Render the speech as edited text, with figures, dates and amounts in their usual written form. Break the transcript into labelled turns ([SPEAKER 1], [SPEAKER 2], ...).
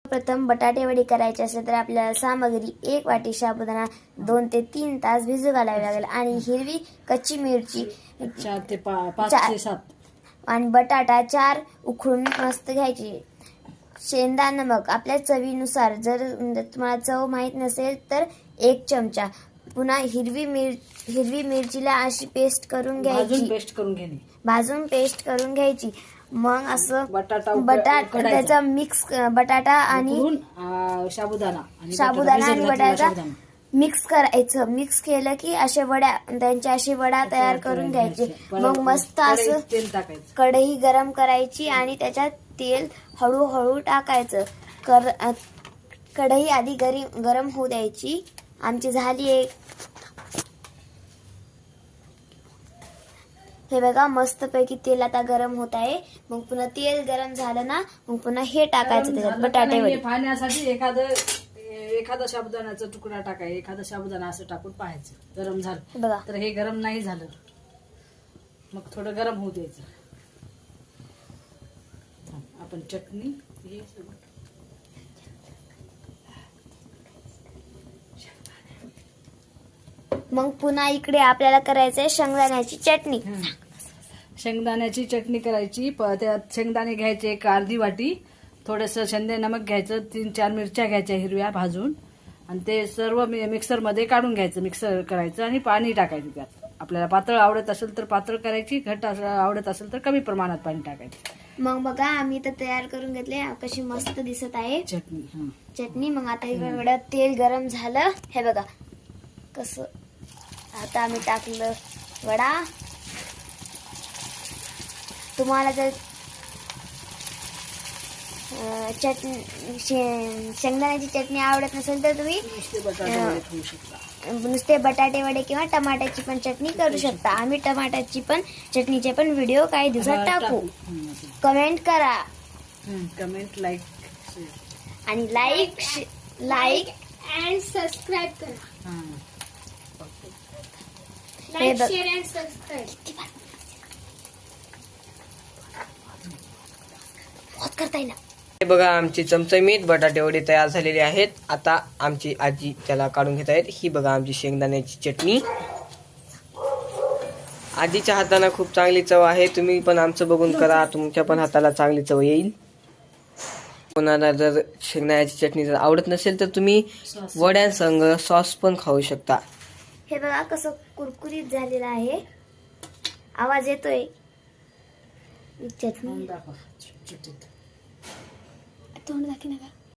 [SPEAKER 1] प्रथम बटाटे वडी करायचे असेल तर आपल्याला सामग्री 1 वाटी साबुदाणा 2 ते 3 तास भिजू घालावे लागेल आणि हिरवी कच्ची मिरची
[SPEAKER 2] 4 ते 5 ते 7
[SPEAKER 1] आणि बटाटा 4 उकळून मस्त घ्यायची. शेंगदाणा नमक आपल्या चवीनुसार, जर तुम्हाला चव माहीत नसेल तर 1 चमचा. पुन्हा हिरवी मिरचीला अशी पेस्ट करून घ्यायची, भाजून पेस्ट करून घ्यायची. मग असं त्याचा मिक्स बटाटा आणि
[SPEAKER 2] साबुदाणा
[SPEAKER 1] आणि बटाटा मिक्स करायचं. मिक्स केलं की असे त्यांच्या वडा तयार करून घ्यायचे. मग मस्त असं
[SPEAKER 2] तेल टाकायचं,
[SPEAKER 1] कढई गरम करायची आणि त्याच्यात तेल हळूहळू टाकायचं. कढई आधी गरम होऊ द्यायची. आमची झाली एक, हे बघा मस्तपैकी तेल आता गरम होत आहे. मग पुन्हा तेल गरम झालं ना, मग पुन्हा हे टाकायचं त्याच्यात बटाटे वडी.
[SPEAKER 2] पाहण्यासाठी एखादा साबुदाण्याचा तुकडा टाकायचा, एखादा साबुदाणा असं टाकून पाहायचं गरम झालं
[SPEAKER 1] बघा.
[SPEAKER 2] तर हे गरम नाही झालं, मग थोडं गरम होऊ द्यायचं. आपण चटणी
[SPEAKER 1] मग पुन्हा इकडे आपल्याला करायचंय शेंगदाण्याची चटणी.
[SPEAKER 2] शेंगदाण्याची चटणी करायची. त्यात शेंगदाणे घ्यायचे 1 अर्धी वाटी, थोडंसं शेंदे नमक घ्यायचं, 3-4 मिरच्या घ्यायच्या हिरव्या भाजून, आणि ते सर्व मिक्सरमध्ये काढून घ्यायचं. मिक्सर करायचं आणि पाणी टाकायचं त्यात. आपल्याला पातळ आवडत असेल तर पातळ करायची, घट्ट आवडत असेल तर कमी प्रमाणात पाणी टाकायचं.
[SPEAKER 1] मग बघा आम्ही तर तयार करून घेतले, कशी मस्त दिसत आहे चटणी. मग आता इकडे तेल गरम झालं, हे बघा कसं. आता आम्ही टाकलं वडा. तुम्हाला जर शेंगदाण्याची चटणी आवडत नसेल तर तुम्ही नुसते बटाटे वडे किंवा टमाट्याची पण चटणी करू शकता. आम्ही टमाट्याची पण चटणीचे पण व्हिडिओ काही दिवसात टाकू. कमेंट करा, आणि लाईक
[SPEAKER 3] अँड सबस्क्राईब करा. लाईक शेअर अँड सबस्क्राईब
[SPEAKER 1] करता येईल.
[SPEAKER 4] हे बघा आमची चमचमीत बटाटे वडी तयार झालेली आहेत. आता आमची आजी त्याला काढून घेत आहेत. ही बघा आमची शेंगदाण्याची चटणी. आजीच्या हाताने खूप चांगली चव आहे. तुम्ही पण आमचं बघून करा, तुमच्या पण हाताला चांगली चव येईल. कोणाला जर शेंगदाण्याची चटणी जर आवडत नसेल तर तुम्ही वड्यांसंग सॉस पण खाऊ शकता.
[SPEAKER 1] हे बघा कसं कुरकुरीत झालेलं आहे. आवाज येतोय. चटणी तोंड दाखव नका.